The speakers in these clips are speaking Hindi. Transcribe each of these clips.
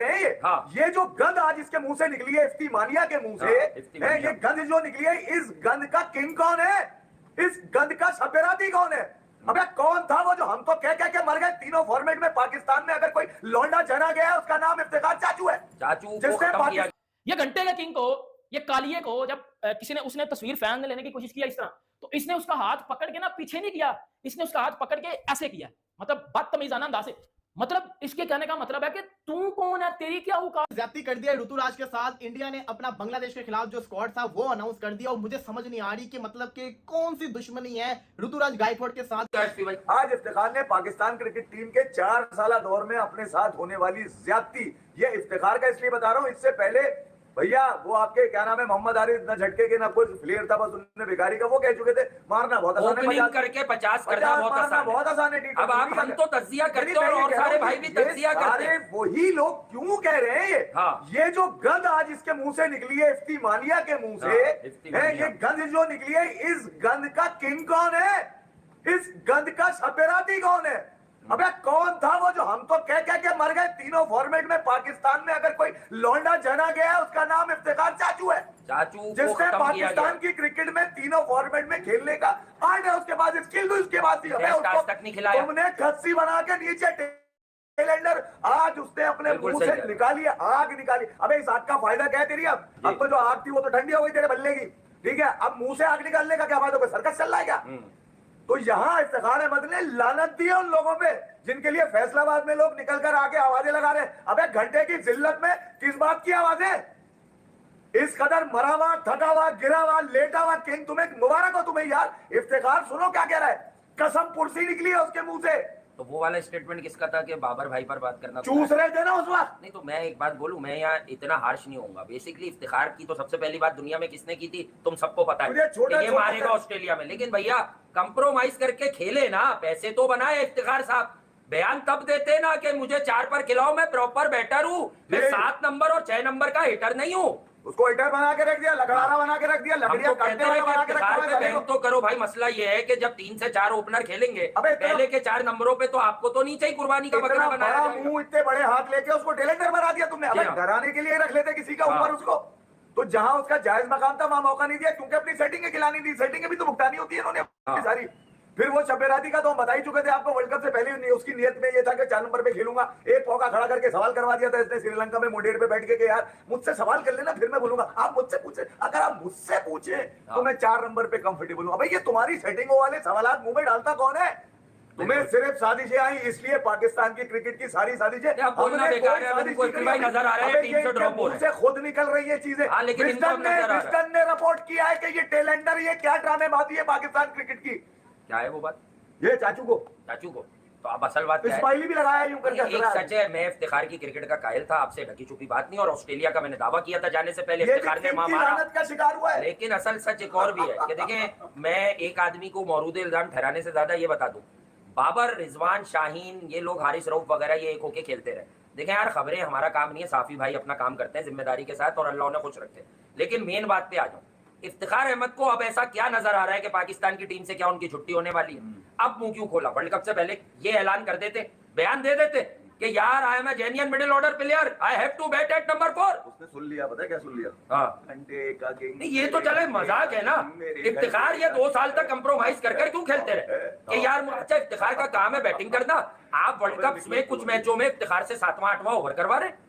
हैं ये। हाँ। ये जो गंद आज इसके मुंह से निकली है, इफ्ती मानिया के मुंह से, इफ्ती है, मानिया। ये गंद जो निकली है, इस गंद का किंग कौन है? इस गंद का शपेराती कौन है? अबे कौन था वो जो हमको कह कह के मर गए? तीनों फॉर्मेट में पाकिस्तान में अगर कोई लौंडा जना गया है, उसका नाम इफ्तिखार चाचू है। चाचू को जिसने खत्म किया। ये घंटे के किंग को, ये कालिए को जब किसी ने उसने तस्वीर फैन ने लेने की कोशिश किया इस तरह, तो इसने उसका हाथ पकड़ के ना पीछे नहीं किया, इसने उसका हाथ पकड़ के ऐसे किया, मतलब बदतमीजाना अंदाज से। मतलब इसके कहने का मतलब है कि तू कौन है, तेरी क्या औकात। ज्यादती कर दिया ऋतुराज के साथ। इंडिया ने अपना बांग्लादेश के खिलाफ जो स्क्वाड था वो अनाउंस कर दिया और मुझे समझ नहीं आ रही कि मतलब कि कौन सी दुश्मनी है ऋतुराज गायकवाड़ के साथ। आज इफ्तिखार ने पाकिस्तान क्रिकेट टीम के 4 साल दौर में अपने साथ होने वाली ज्यादती, ये इफ्तिखार का इसलिए बता रहा हूं, इससे पहले भैया वो आपके क्या नाम है, मोहम्मद आरिफ, न झटके के ना कुछ फ्लेयर था, बस उन्होंने बेकारी का वो कह चुके थे, मारना बहुत आसान है, ओपनिंग करके 50 करना बहुत आसान है। अब आप हम तो तज्जिया करते हैं और सारे भाई भी तज्जिया करते हैं। वही लोग क्यों कह रहे हैं ये? हाँ। ये जो गंद आज इसके मुंह से निकली है, इफ्ती मानिया के मुंह से, है, ये गंद जो निकली है, इस गंद का किंग कौन है? इस गंद का शपेराती कौन है? अबे कौन था वो जो हमको कह कह के मर गए? तीनों फॉर्मेट में पाकिस्तान में अगर कोई लौंडा जना गया है, उसका नाम इफ्तिखार चाचू है। चाचू को जिसने खत्म किया पाकिस्तान गया। की क्रिकेट में तीनों फॉर्मेट में खेलने का आर्ट है, उसके बाद स्किल भी उसके बाद थी। टेस्ट आज तक नहीं खिलाया। तुमने खस्सी बना के नीचे टेलेंडर आज उसने अपने मुंह से निकाली, आग निकाली। अबे इस आग का फायदा क्या है तेरी? अब तो जो आग थी वो तो ठंडी हो गई तेरे बल्ले की, ठीक है? अब मुंह से आग निकालने का क्या फायदा? कोई सर्कस चल रहा है क्या? तो यहाँ इफ्तिखार अहमद ने लानत दी है उन लोगों पे जिनके लिए फैसलाबाद में लोग निकल कर आके आवाजें लगा रहे हैं। अबे घंटे की जिल्लत में किस बात की आवाजें? इस कदर मरा हुआ, थका हुआ, गिरा हुआ, लेटा हुआ किंग, तुम्हें मुबारक हो तुम्हें यार। इफ्तिखार सुनो क्या कह रहा है, कसम पुरसी निकली है उसके मुंह से। तो वो वाला स्टेटमेंट किसका था कि बाबर भाई पर बात करना? चूस रहे थे ना उस वक्त। नहीं तो मैं एक बात बोलूं, मैं यहाँ इतना हार्श नहीं होऊंगा। बेसिकली इफ्तिखार की तो सबसे पहली बात दुनिया में किसने की थी तुम सबको पता है, ये मारेगा ऑस्ट्रेलिया में। लेकिन भैया कंप्रोमाइज करके खेले ना, पैसे तो बनाए इफ्तिखार साहब। बयान तब देते ना कि मुझे 4 पर खिलाओ, मैं प्रॉपर बैटर हूँ, मैं 7 नंबर और 6 नंबर का हिटर नहीं हूँ। उसको हिटर बना के रख दिया, लकड़ारा बना के रख दिया, लकड़ियां काटने वाला बना के रखा है। बैंक तो करो भाई। मसला ये है कि जब 3 से 4 ओपनर खेलेंगे, पहले के 4 नंबरों पे तो आपको तो नीचे ही कुर्बानी का बकरा बनाया जाएगा। मुंह, इतने बड़े हाथ लेके उसको टेलेंडर बना दिया तुमने। अबे डराने के लिए रख लेते किसी का ऊपर उसको, तो जहां उसका जायज मकाम था वहां मौका नहीं दिया, क्योंकि अपनी सेटिंग खिलानी थी। सेटिंग भी तो भुगतानी होती है इन्होंने सारी। फिर वो शपेराती का तो हम बता ही चुके थे आपको, वर्ल्ड कप से पहले उसकी नियत में ये था कि 4 नंबर पे खेलूंगा। एक मौका खड़ा करके सवाल करवा दिया था इसने श्रीलंका में मुंडेर पे बैठ के, यार मुझसे सवाल कर लेना फिर मैं बोलूंगा। आप मुझसे पूछे, अगर आप मुझसे पूछे तो मैं 4 नंबर पे कंफर्टेबल हूं। अबे ये तुम्हारी सेटिंगों वाले सवाल मुंह में डालता कौन है? तुम्हें सिर्फ साजिशें आई, इसलिए पाकिस्तान की क्रिकेट की सारी साजिशें नजर आ रहे हैं, टीम से ड्रॉप हो रहे हैं, खुद निकल रही है चीजें। विस्टन ने रिपोर्ट किया है कि ये टेलेंडर, ये क्या ड्रामेबाजी है पाकिस्तान क्रिकेट की। क्या है वो बात? ये चाचू को तो अब असल बात स्माइली भी लगाया यूं करके। एक सच है, मैं इफ्तिखार की क्रिकेट का कायल था, आपसे ढकी छुपी बात नहीं। और ऑस्ट्रेलिया का मैंने दावा किया था जाने से पहले, इफ्तिखार ने मारा का शिकार हुआ है। लेकिन असल सच एक और भी है कि देखें, मैं एक आदमी को मौरूद इल्जाम ठहराने से ज्यादा ये बता दूं, बाबर, रिजवान, शाहीन, ये लोग, हारिस रऊफ वगैरह, ये एक होके खेलते रहे। देखें यार, खबरें हमारा काम नहीं है, साफी भाई अपना काम करते हैं जिम्मेदारी के साथ और अल्लाह उन्हें खुश रखे। लेकिन मेन बात पे आ जाऊं, इफ्तिखार अहमद को अब ऐसा क्या नजर आ रहा है कि पाकिस्तान की टीम से क्या उनकी छुट्टी होने वाली है? अब मुंह क्यों खोला? वर्ल्ड कप से पहले ये ऐलान कर देते, बयान दे देते कि यार I am a genuine middle order player, I have to bat at number 4। उसने सुन लिया, पता है क्या सुन लिया? हाँ, घंटे का किंग। नहीं ये तो चले मजाक है ना। इफ्तिखार ये 2 साल तक कंप्रोमाइज कर क्यों खेलते रहे कि यार अच्छा इफ्तिखार का काम है बैटिंग करना। आप वर्ल्ड कप में कुछ मैचों में इफ्तिखार से 7वां 8वां ओवर करवा रहे।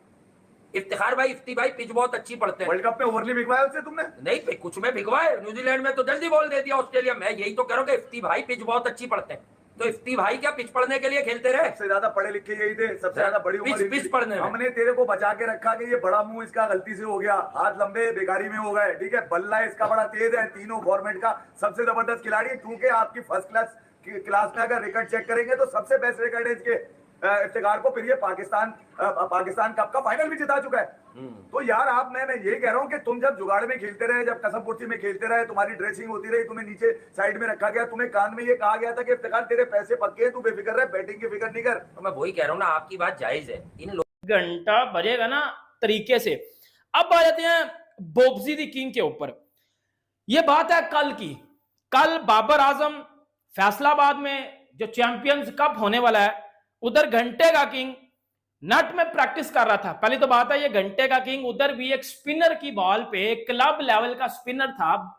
इफ्तिखार भाई, इफ्ती भाई पिच बहुत अच्छी पढ़ते हैं। वर्ल्ड कप में ओवर नहीं भिगवाया उससे तुमने? नहीं, कुछ में भिगवाए, न्यूजीलैंड में तो जल्दी बॉल दे दिया, ऑस्ट्रेलिया में। यही तो कह रहा हूं कि इफ्ती भाई पिच बहुत अच्छी पढ़ते हैं। तो इफ्ती भाई क्या पिच पढ़ने के लिए खेलते रहे? सबसे ज्यादा पढ़े लिखे यही थे, सबसे ज्यादा बड़ी उम्र पिच पढ़ने में। हमने तेरे को बचा के रखा कि ये बड़ा मुंह इसका गलती से हो गया, हाथ लंबे बेकारी में हो गए, ठीक है? बल्ला इसका बड़ा तेज है, तीनों फॉर्मेट का सबसे जबरदस्त खिलाड़ी, क्योंकि आपकी फर्स्ट क्लास में अगर रिकॉर्ड चेक करेंगे तो सबसे बेस्ट रिकॉर्ड है इसके इफ्तिखार को। फिर ये पाकिस्तान कप का फाइनल भी जिता चुका है। तो यार आप, मैं ये कह रहा हूं कि तुम जब जुगाड़ में खेलते रहे, जब कसम पुर्सी में खेलते रहे, तुम्हारी ड्रेसिंग होती रही, तुम्हें नीचे साइड में रखा गया, तुम्हें कान में ये कहा गया था कि इफ्तिखार तेरे पैसे पक्के हैं, तू बेफिक्र रहे, बैटिंग की फिक्र नहीं कर। तो मैं वही कह रहा हूं ना, आपकी बात जायज है। इन लोग घंटा बजेगा ना तरीके से। अब आ जाते हैं बोब्जी दी किंग के ऊपर। यह बात है कल की। कल बाबर आजम फैसलाबाद में जो चैंपियंस कप होने वाला है, उधर घंटे का किंग नट में प्रैक्टिस कर रहा था। पहली तो बात है, ये घंटे का किंग उधर भी एक स्पिनर की बॉल पे, क्लब लेवल का स्पिनर था,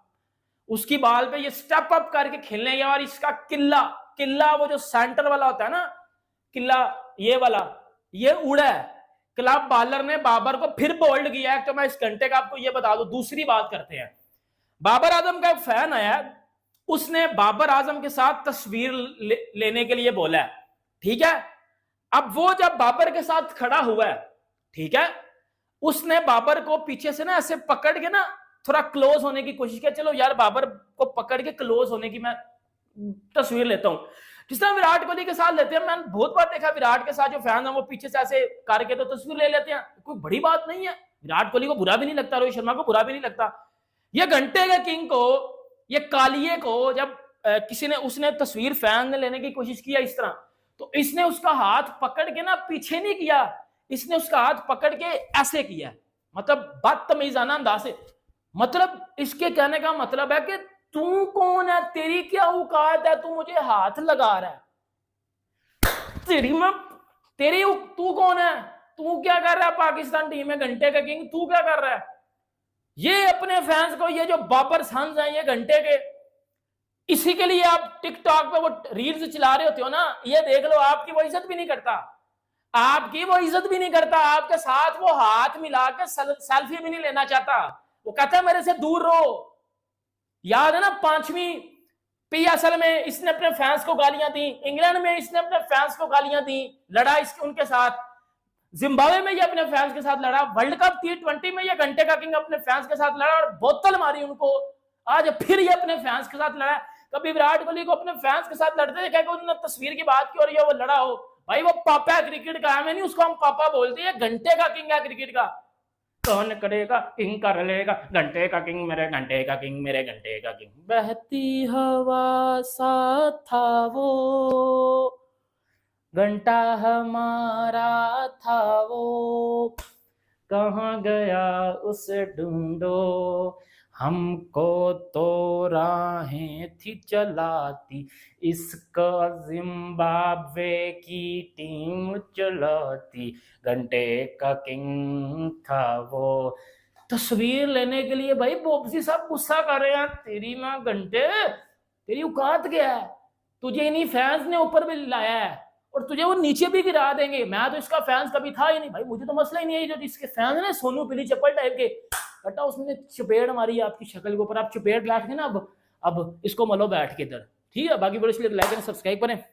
उसकी बॉल पे ये स्टेप अप करके खेलने गया और इसका किल्ला किल्ला वो जो सेंटर वाला होता है ना, किल्ला ये वाला, ये उड़ा है। क्लब बॉलर ने बाबर को फिर बोल्ड किया है। तो मैं इस घंटे का आपको ये बता दूं। दूसरी बात करते हैं, बाबर आजम का एक फैन आया, उसने बाबर आजम के साथ तस्वीर लेने के लिए बोला है, ठीक है। अब वो जब बाबर के साथ खड़ा हुआ है, ठीक है, उसने बाबर को पीछे से ना ऐसे पकड़ के ना थोड़ा क्लोज होने की कोशिश की। चलो यार, बाबर को पकड़ के क्लोज होने की मैं तस्वीर लेता हूं, जिस तरह विराट कोहली के साथ लेते हैं। मैंने बहुत बार देखा विराट के साथ जो फैन है वो पीछे से ऐसे करके तो तस्वीर ले लेते हैं, कोई बड़ी बात नहीं है। विराट कोहली को बुरा भी नहीं लगता, रोहित शर्मा को बुरा भी नहीं लगता। ये घंटे के किंग को, ये कालिए को जब किसी ने, उसने तस्वीर फैन ने लेने की कोशिश किया इस तरह, तो इसने उसका हाथ पकड़ के ना पीछे नहीं किया, इसने उसका हाथ पकड़ के ऐसे किया, मतलब बदतमीजाना अंदाज से। मतलब इसके कहने का मतलब है कि तू कौन है, तेरी क्या औकात है, तू मुझे हाथ लगा रहा है, तेरी तू कौन है, तू क्या कर रहा है पाकिस्तान टीम में, घंटे का किंग तू क्या कर रहा है। ये अपने फैंस को, ये जो बाबर सन्स हैं ये घंटे के, इसी के लिए आप टिकटॉक पे वो रील्स चला रहे होते हो ना, ये देख लो, आपकी वो इज्जत भी नहीं करता, आपकी वो इज्जत भी नहीं करता, आपके साथ वो हाथ मिला के सेल्फी भी नहीं लेना चाहता, वो कहता है मेरे से दूर रहो। याद है ना 5वीं PSL में इसने अपने फैंस को गालियां दी, इंग्लैंड में इसने अपने फैंस को गालियां दी, लड़ा इसके उनके साथ, जिम्बाब्वे में ये अपने फैंस के साथ लड़ा, वर्ल्ड कप T20 में ये घंटे का किंग अपने फैंस के साथ लड़ा और बोतल मारी उनको। आज फिर ये अपने फैंस के साथ लड़ा। कभी विराट कोहली को अपने फैंस के साथ लड़ते थे, उन्होंने तस्वीर की बात की और ये वो लड़ा हो, भाई वो पापा है क्रिकेट का, हमें नहीं उसको हम पापा बोलते हैं, घंटे का किंग है क्रिकेट का। कौन करेगा किंग कर लेगा, घंटे का किंग मेरे घंटे का किंग मेरे घंटे का किंग। बहती हवा सा था वो, घंटा हमारा था वो, कहाँ गया उसे ढूंढो, हमको तो राहें थी चलाती, इसका जिम्बाब्वे की टीम चलाती, घंटे का किंग था वो। तस्वीर लेने के लिए भाई बोबसी साहब गुस्सा कर रहे हैं, तेरी मां घंटे, तेरी औकात क्या है, तुझे इन्हीं फैंस ने ऊपर भी लाया है और तुझे वो नीचे भी गिरा देंगे। मैं तो इसका फैंस कभी था ही नहीं भाई, मुझे तो मसला ही नहीं है। जो इसके फैंस ने सोनू पीली चप्पल टाइप के, बेटा उसने चपेट मारी आपकी शक्ल के ऊपर, आप चपेट बैठ के ना अब इसको मलो बैठ के इधर, ठीक है। बाकी वीडियो इसलिए लाइक एंड सब्सक्राइब करें,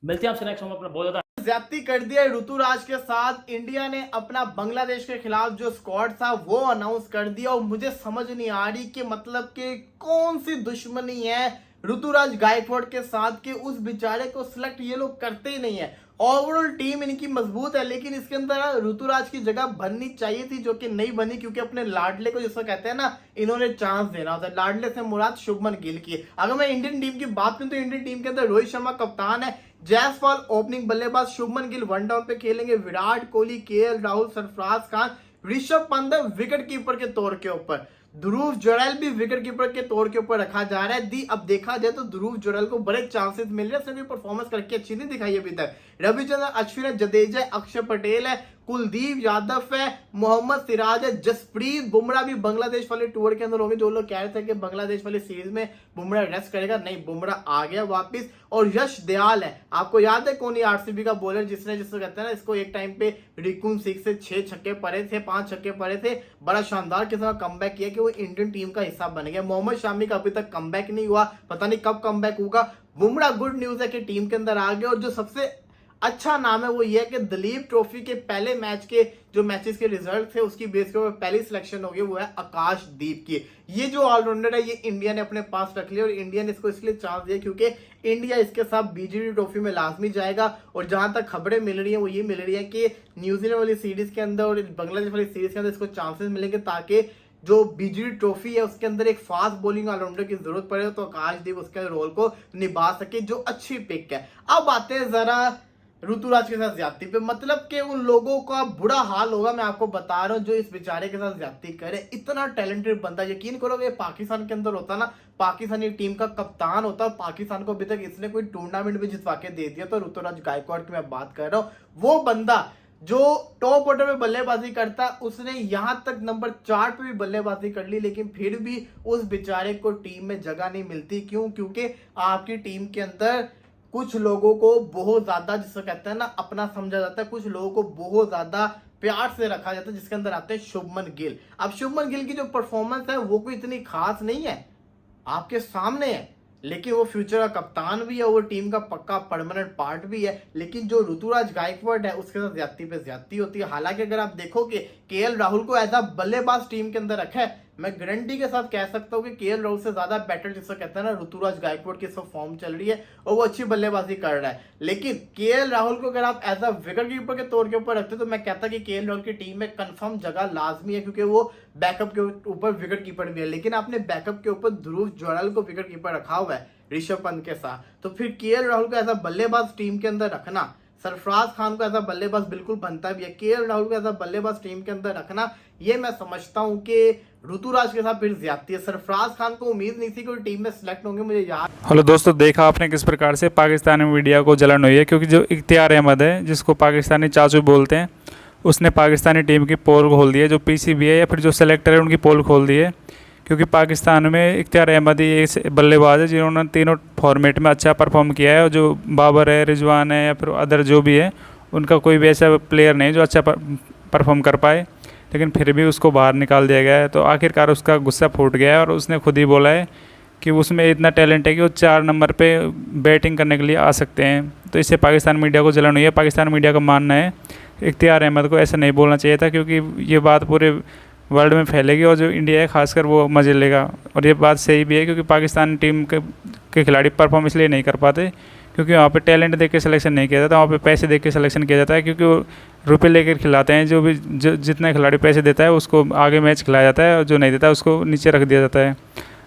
मिलते हैं आपसे नेक्स्ट में। अपना बहुत ज्यादा ज्यादती कर दिया ऋतुराज के साथ। इंडिया ने अपना बांग्लादेश के खिलाफ जो स्क्वाड था वो अनाउंस कर दिया और मुझे समझ नहीं आ रही कि मतलब कि कौन सी दुश्मनी है ऋतुराज गायकवाड़ के साथ कि उस बेचारे को सिलेक्ट ये लोग करते ही नहीं है। ओवरऑल टीम इनकी मजबूत है, लेकिन इसके अंदर ऋतुराज की जगह बननी चाहिए थी, जो कि नहीं बनी, क्योंकि अपने लाडले को जिसको कहते हैं ना, इन्होंने चांस देना होता है। लाडले से मुराद शुभमन गिल की। अगर मैं इंडियन टीम की बात करूं तो इंडियन टीम के अंदर रोहित शर्मा कप्तान है, जायसवाल ओपनिंग बल्लेबाज, शुभमन गिल वन डाउन पे खेलेंगे, Virat Kohli, KL Rahul, Sarfaraz Khan, Rishabh Pant wicket keeper के तौर के ऊपर, ध्रुव जुरैल भी विकेट कीपर के तौर के ऊपर रखा जा रहा है। अब देखा जाए तो ध्रुव जुरैल को बड़े चांसेस मिल रहे हैं, उसने परफॉर्मेंस करके अच्छी नहीं दिखाई अभी तक। रविचंद्रन अश्विन, जडेजा, अक्षर पटेल है, कुलदीप यादव है, मोहम्मद सिराज है, जसप्रीत बुमराह भी बांग्लादेश वाले टूर के अंदर होंगे। जो लोग कह रहे थे कि बांग्लादेश वाली सीरीज में बुमराह रेस्ट करेगा, नहीं, बुमराह आ गया वापस। और यश दयाल है, आपको याद है कौन, RCB का बॉलर जिसको कहते हैं ना, इसको एक टाइम पे रिकुन 6 से 6 छक्के पड़े थे, 5 छक्के पड़े थे, बड़ा शानदार किस्म का कमबैक किया कि वो इंडियन टीम का हिस्सा बन गया। मोहम्मद शामी का अभी तक कमबैक नहीं हुआ, पता नहीं कब कमबैक होगा। बुमराह गुड न्यूज है कि टीम के अंदर आ गया। और जो सबसे अच्छा नाम है वो ये है कि दलीप ट्रॉफी के पहले मैच के जो मैचेस के रिजल्ट थे उसकी बेस के ऊपर पहली सिलेक्शन होगी, वो है आकाशदीप की। ये जो ऑलराउंडर है ये इंडिया ने अपने पास रख लिया और इंडिया ने इसको इसलिए चांस दिया क्योंकि इंडिया इसके साथ BGD ट्रॉफी में लाजमी जाएगा। और जहां तक खबरें मिल रही है वो ये मिल रही है कि न्यूजीलैंड वाली सीरीज के अंदर और बांग्लादेश वाली सीरीज के अंदर इसको चांसेस मिलेंगे, ताकि जो BGD ट्रॉफी है उसके अंदर एक फास्ट बॉलिंग ऑलराउंडर की जरूरत पड़े तो आकाशदीप उसके रोल को निभा सके, जो अच्छी पिक है। अब आते हैं जरा ऋतुराज के साथ ज्यादती पे, मतलब कि उन लोगों का बुरा हाल होगा, मैं आपको बता रहा हूं, जो इस बेचारे के साथ ज्यादती करे। इतना टैलेंटेड बंदा, यकीन करोगे पाकिस्तान के अंदर होता ना, पाकिस्तानी टीम का कप्तान होता, पाकिस्तान को अभी तक इसने कोई टूर्नामेंट भी जितवा के दे दिया। तो ऋतुराज गायकवाड़ की मैं बात कर रहा हूं, वो बंदा जो टॉप ऑर्डर में बल्लेबाजी करता है उसने यहां तक नंबर 4 पे भी बल्लेबाजी कर ली, लेकिन फिर भी उस बेचारे को टीम में जगह नहीं मिलती। क्यों? क्योंकि आपकी टीम के अंदर कुछ लोगों को बहुत ज्यादा, जिसको कहते हैं ना, अपना समझा जाता है, कुछ लोगों को बहुत ज्यादा प्यार से रखा जाता है, जिसके अंदर आते हैं शुभमन गिल। अब शुभमन गिल की जो परफॉर्मेंस है वो कोई इतनी खास नहीं है, आपके सामने है, लेकिन वो फ्यूचर का कप्तान भी है, वो टीम का पक्का परमानेंट पार्ट भी है। लेकिन जो ऋतुराज गायकवाड़ है उसके साथ ज्यादती पे ज्यादती होती है। हालांकि अगर आप देखोगे केएल राहुल को एज अ बल्लेबाज टीम के अंदर रखा है, मैं गारंटी के साथ कह सकता हूँ कि केएल राहुल से ज्यादा बेटर, जिसको कहते हैं ना, ऋतुराज गायकवाड़ की सब फॉर्म चल रही है और वो अच्छी बल्लेबाजी कर रहा है। लेकिन केएल राहुल को अगर आप एज अ विकेट कीपर के तौर के ऊपर रखते तो मैं कहता कि केएल राहुल की टीम में कंफर्म जगह लाजमी है, क्योंकि वो बैकअप के ऊपर विकेट कीपर भी है। लेकिन आपने बैकअप के ऊपर ध्रुव जुरैल को विकेट कीपर रखा हुआ है ऋषभ पंत के साथ, तो फिर केएल राहुल को एज अ बल्लेबाज टीम के अंदर रखना, सरफराज खान को एज अ बल्लेबाज बिल्कुल बनता भी है, केएल राहुल को एज अ बल्लेबाज टीम के अंदर रखना, ये मैं समझता हूं कि ऋतुराज के साथ फिर ज्यादती है। सरफराज खान को उम्मीद नहीं थी कि वो टीम में सिलेक्ट होंगे, मुझे याद। हेलो दोस्तों, देखा आपने किस प्रकार से पाकिस्तानी मीडिया को जलन हुई है, क्योंकि जो इख्तियार अहमद है, जिसको पाकिस्तानी चाचू बोलते हैं, उसने पाकिस्तानी टीम की पोल खोल दी है, जो पीसीबी है या फिर जो सेलेक्टर है उनकी पोल खोल दी है। क्योंकि पाकिस्तान में इख्तियार अहमद ही एक बल्लेबाज है जिन्होंने तीनों फॉर्मेट में अच्छा परफॉर्म किया है, और जो बाबर है, रिजवान है या फिर अदर जो भी है, उनका कोई भी ऐसा प्लेयर नहीं जो अच्छा परफॉर्म कर पाए, लेकिन फिर भी उसको बाहर निकाल दिया गया है। तो आखिरकार उसका गुस्सा फूट गया है और उसने खुद ही बोला है कि उसमें इतना टैलेंट है कि वो 4 नंबर पे बैटिंग करने के लिए आ सकते हैं। तो इससे पाकिस्तान मीडिया को जलन हुई है। पाकिस्तान मीडिया का मानना है इख्तियार अहमद को ऐसा नहीं बोलना चाहिए था, क्योंकि ये बात पूरे वर्ल्ड में फैलेगी और जो इंडिया है खासकर वो मजे लेगा। और ये बात सही भी है, क्योंकि पाकिस्तान टीम के खिलाड़ी परफॉर्म इसलिए नहीं कर पाते क्योंकि वहाँ पे टैलेंट देख के सिलेक्शन नहीं किया जाता, वहाँ पे पैसे देख के सिलेक्शन किया जाता है। क्योंकि वो रुपये लेकर खिलाते हैं, जितना खिलाड़ी पैसे देता है उसको आगे मैच खिलाया जाता है, और जो नहीं देता है उसको नीचे रख दिया जाता है।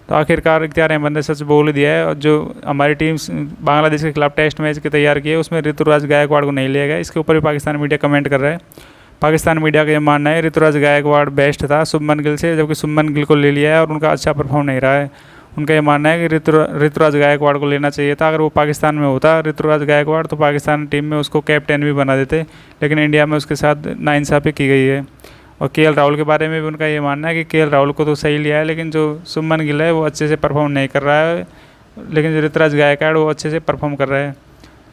तो आखिरकार इख्तियार अहमद ने सच बोल दिया है। और जो हमारी टीम बांग्लादेश के खिलाफ टेस्ट मैच के तैयार किए उसमें ऋतुराज गायकवाड़ को नहीं लिया गया। इसके ऊपर भी पाकिस्तान मीडिया कमेंट कर रहा है। पाकिस्तान मीडिया का ये मानना है ऋतुराज गायकवाड़ बेस्ट था शुभमन गिल से, जबकि शुभमन गिल को ले लिया है और उनका अच्छा परफॉर्म नहीं रहा है। उनका ये मानना है कि ऋतुराज गायकवाड़ को लेना चाहिए था। अगर वो पाकिस्तान में होता ऋतुराज गायकवाड़, तो पाकिस्तान टीम में उसको कैप्टन भी बना देते, लेकिन इंडिया में उसके साथ नाइंसाफ़ी की गई है। और केएल राहुल के बारे में भी उनका ये मानना है कि केएल राहुल को तो सही लिया है, लेकिन जो शुभमन गिल है वो अच्छे से परफॉर्म नहीं कर रहा है, लेकिन जो ऋतुराज गायकवाड़ वो अच्छे से परफॉर्म कर रहा है।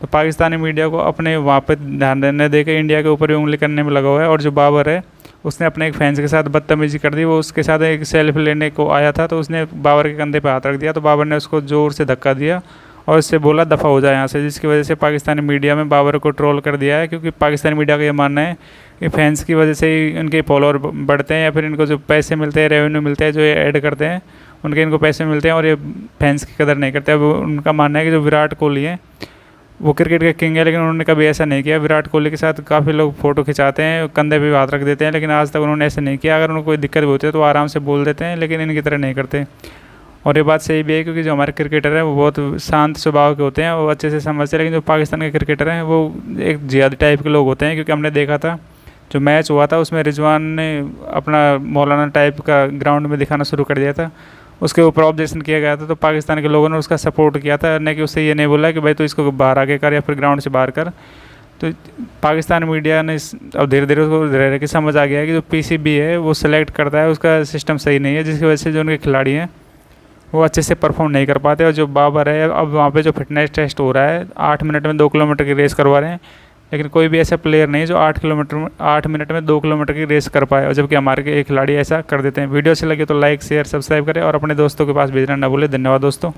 तो पाकिस्तानी मीडिया को अपने वहाँ पर ध्यान देने दे के इंडिया के ऊपर भी उंगली करने में लगा हुआ है। और जो बाबर है उसने अपने एक फैंस के साथ बदतमीजी कर दी। वो उसके साथ एक सेल्फी लेने को आया था, तो उसने बाबर के कंधे पे हाथ रख दिया, तो बाबर ने उसको ज़ोर से धक्का दिया और उससे बोला दफ़ा हो जाए यहाँ से, जिसकी वजह से पाकिस्तानी मीडिया में बाबर को ट्रोल कर दिया है। क्योंकि पाकिस्तानी मीडिया का ये मानना है कि फैंस की वजह से ही इनके फॉलोअर बढ़ते हैं, या फिर इनको जो पैसे मिलते हैं, रेवेन्यू मिलते हैं, जो ये ऐड करते हैं उनके इनको पैसे मिलते हैं, और ये फैंस की कदर नहीं करते। अब उनका मानना है कि जो विराट कोहली है वो क्रिकेट के किंग है, लेकिन उन्होंने कभी ऐसा नहीं किया। विराट कोहली के साथ काफ़ी लोग फ़ोटो खिंचाते हैं, कंधे पे हाथ रख देते हैं, लेकिन आज तक उन्होंने ऐसा नहीं किया। अगर उनको कोई दिक्कत भी होती है तो आराम से बोल देते हैं, लेकिन इनकी तरह नहीं करते। और ये बात सही भी है, क्योंकि जो हमारे क्रिकेटर हैं वो बहुत शांत स्वभाव के होते हैं, वो अच्छे से समझते हैं। लेकिन जो पाकिस्तान के क्रिकेटर हैं वो एक जिहादी टाइप के लोग होते हैं। क्योंकि हमने देखा था जो मैच हुआ था उसमें रिजवान ने अपना मौलाना टाइप का ग्राउंड में दिखाना शुरू कर दिया था, उसके ऊपर ऑब्जेक्शन किया गया था, तो पाकिस्तान के लोगों ने उसका सपोर्ट किया था, न कि उससे ये नहीं बोला कि भाई तो इसको बाहर आके कर या फिर ग्राउंड से बाहर कर। तो पाकिस्तान मीडिया ने अब धीरे धीरे उसको धीरे धीरे समझ आ गया है कि जो पीसीबी है वो सिलेक्ट करता है, उसका सिस्टम सही नहीं है, जिसकी वजह से जो उनके खिलाड़ी हैं वो अच्छे से परफॉर्म नहीं कर पाते। और जो बाबर है, अब वहाँ पे जो फिटनेस टेस्ट हो रहा है 8 मिनट में 2 किलोमीटर की रेस करवा रहे हैं, लेकिन कोई भी ऐसा प्लेयर नहीं जो 8 मिनट में 2 किलोमीटर की रेस कर पाए, और जबकि हमारे के एक खिलाड़ी ऐसा कर देते हैं। वीडियो अच्छी लगे तो लाइक शेयर सब्सक्राइब करें और अपने दोस्तों के पास भेजना ना भूलें। धन्यवाद दोस्तों।